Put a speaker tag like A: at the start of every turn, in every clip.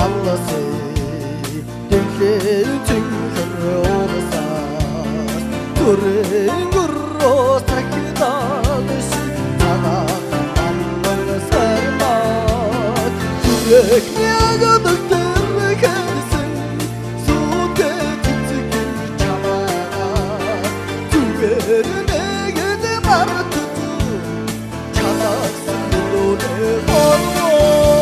A: алласы тэнхэр тэнхэр уусаас төрэн гөрөө тахидаас цагаан амнан сармаа түрэг ягдаг тэрхэн сүдэ цэцэг чамаа түгэр нэгэд марту чанаас нөлөө хорвоо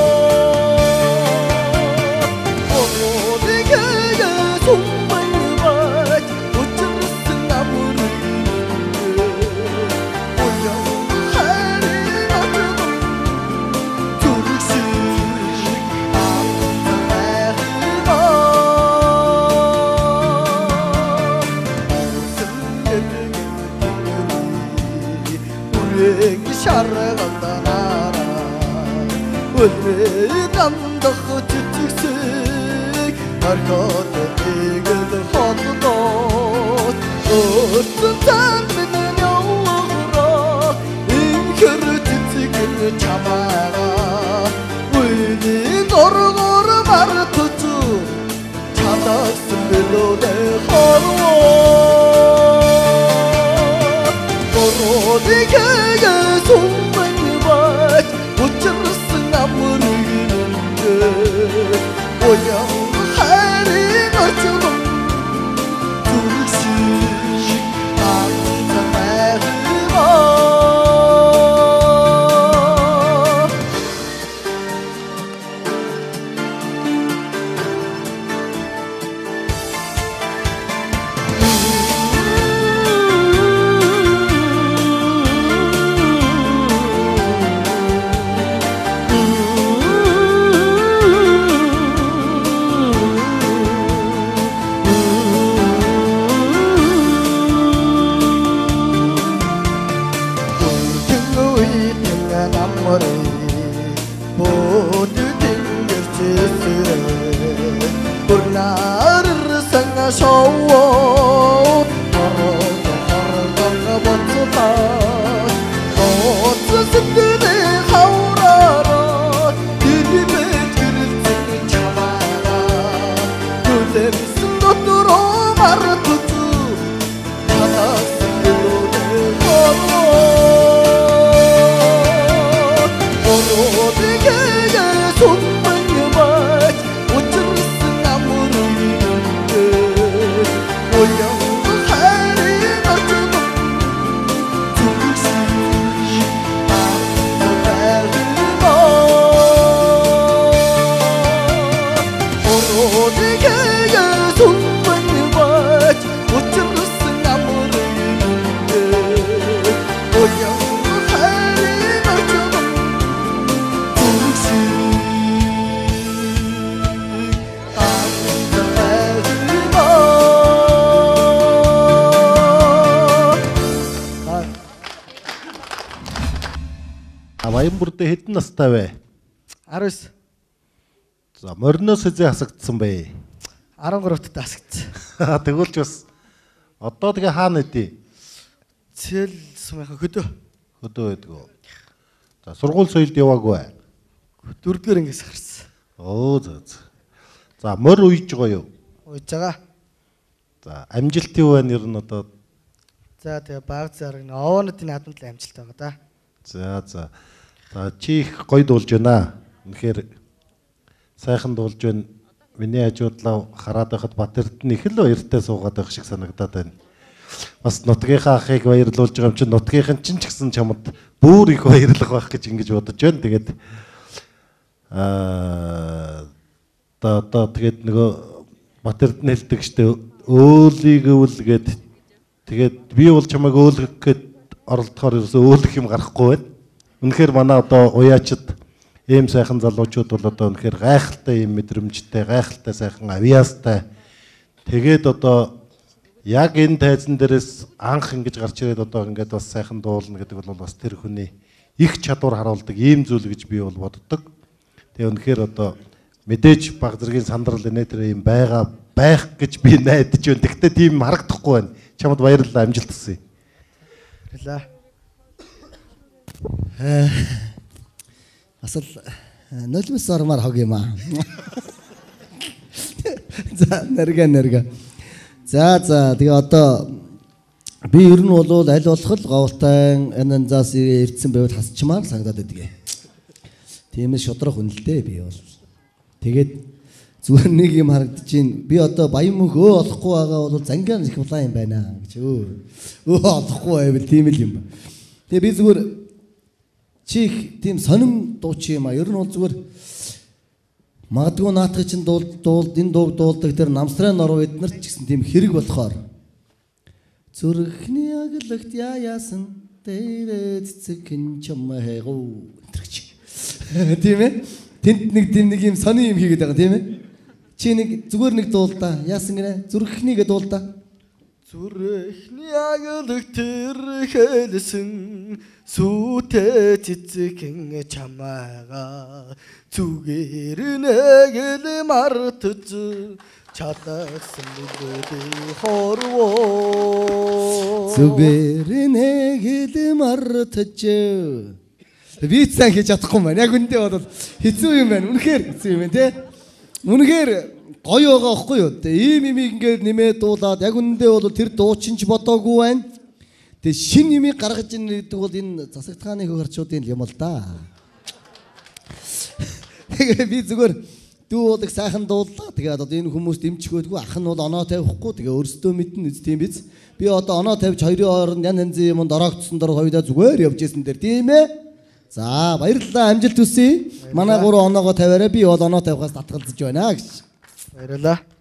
A: 남덕 주특색 말거든 이글 헌도 어떤 삶은 영원으로 인kör을 주특을 참아라 우리 노르고르 말투주 차닥스밀로 내 허로 고로디게게 송맹이와 우쭈르스 나무를 오영 하리 어쩌면 둘씩 방장해리고 show horror botsa botsa sitne haurara dibe kirsin chamara gulem sindotro martutu hadasne horror dige sunmanybat uçursun amuru
B: Баянбүрдээ хэдэн настай вэ?
A: 19.
B: За, мориноос хэзээ хасагдсан бэ?
A: 13-т хасагдсан.
B: Тэгвэл ч бас одоо тэгээ хаана идэв?
A: Цэл сумынхаа хөдөө.
B: Хөдөө байдгүй. За, сургууль соёлд яваагүй.
A: 4-р ангиас гарсан.
B: Оо за. За, морь уйж байгаа юу?
A: Уйж байгаа.
B: За, амжилт юу байна ер нь одоо?
A: За, тэгээ баг зараг овоонуудын наадамд л амжилт байгаа да.
B: За. За чи их гоё дуулж байна. Үнэхээр сайхан дуулж байна. Миний хажуудлаа хараад байхад Батэрд нь их л баяртай суугаад байх шиг санагдаад байна. Бас нутгийнхаа ахыг баярлуулж байгаа юм чинь нутгийнхан чинь ч гэсэн чамд бүр их баярлах байх гэж ингэж бодож байна. Тэгээд тэгээд нөгөө Батэрд нь хэлдэг штэ өөлийг өвлгээд тэгээд би бол чамайг өөлгөх гээд оролдохоор ерөөсөө өөлөх юм гарахгүй байна. Үнэхээр манай одоо уяачид ийм сайхан залуучууд бол одоо үнэхээр гайхалтай ийм мэдрэмжтэй, гайхалтай сайхан авьяастай. Тэгээд одоо яг энэ тайзан дээрээс анх ингэж гарч ирээд одоо ингээд бас сайхан дуулна гэдэг бол бас тэр хүний их чадвар харуулдаг ийм зүйл гэж би бол боддог. Тэгээ үнэхээр одоо мэдээж баг зэргийн сандрал инээ тэр ийм байх гэж би найдаж байна. Тэгтээ тийм харагдахгүй байна. Чамд баярлалаа, амжилт хүсье.
A: Баярлалаа.
C: Бас л нулимс ормоор хог юм аа. За нэргэ. За тэгээ одоо би ер нь бол аль болох л говьтай ананзаас ирдсэн байвал хасчмаар санагдаад байдгийг. Тиймээс шодрох үнэлтэй би бол. Тэгээд зүгээр нэг юм харагдчихээн. Би одоо баян мөнх олохгүй байгаа бол зангиан их улаан юм байна гэж олохгүй байвал тийм л юм ба. Тэгээ би зүгээр чих тийм сонин дууч юм а. Ер нь бол зүгээр магадгүй наатах чинь энэ дууг дуулдаг тэр намсрын нор эднэр ч гэсэн тийм хэрэг болохоор зүрхний аглагт яасан дээрээ цэцгэн чамайгуу энтерч. Тийм ээ? Тэнд нэг юм сони юм хийгээд байгаа тийм ээ? Чи нэг зүгээр нэг дуулдаа. Яасан гинэ? Зүрхнийгээ дуулдаа.
A: Зүрхний аглагт тэр хэлсэн сүтэ цэцгэн чамайгаа зүгээр нэг л мартаж чадсан нүдээ хорвоо
C: зүгээр нэг л мартаж вицэн хийж чадахгүй маань яг үндэ бол хэцүү юм байна үнэхээр хэцүү юм байна те үнэхээр гоё байгаа байхгүй юу те ийм ингээд нэмээд дуулаад яг үндэ бол тэр дуучинч бодоогүй байна те шин юмыг гаргаж ийн гэдэг бол энэ засагтгааны хөрчүүдийн юм л да. Тэгээ би зүгээр дүү уудаг сайхан дууллаа. Тэгээд одоо энэ хүмүүст дэмжихгүйдгүй ах нь бол оноо тавихгүй. Тэгээ өөрсдөө мэднэ үз тийм биз. Би одоо оноо тавьж хоёрын хооронд янз юмд ороогдсон дор хоёулаа зүгээр явж исэн дээр тийм ээ. За баярлалаа амжилт хүсье. Манай 3 оноогоо тавиараа би бол оноо тавихаас татгалзаж байна гэж.
A: Баярлалаа.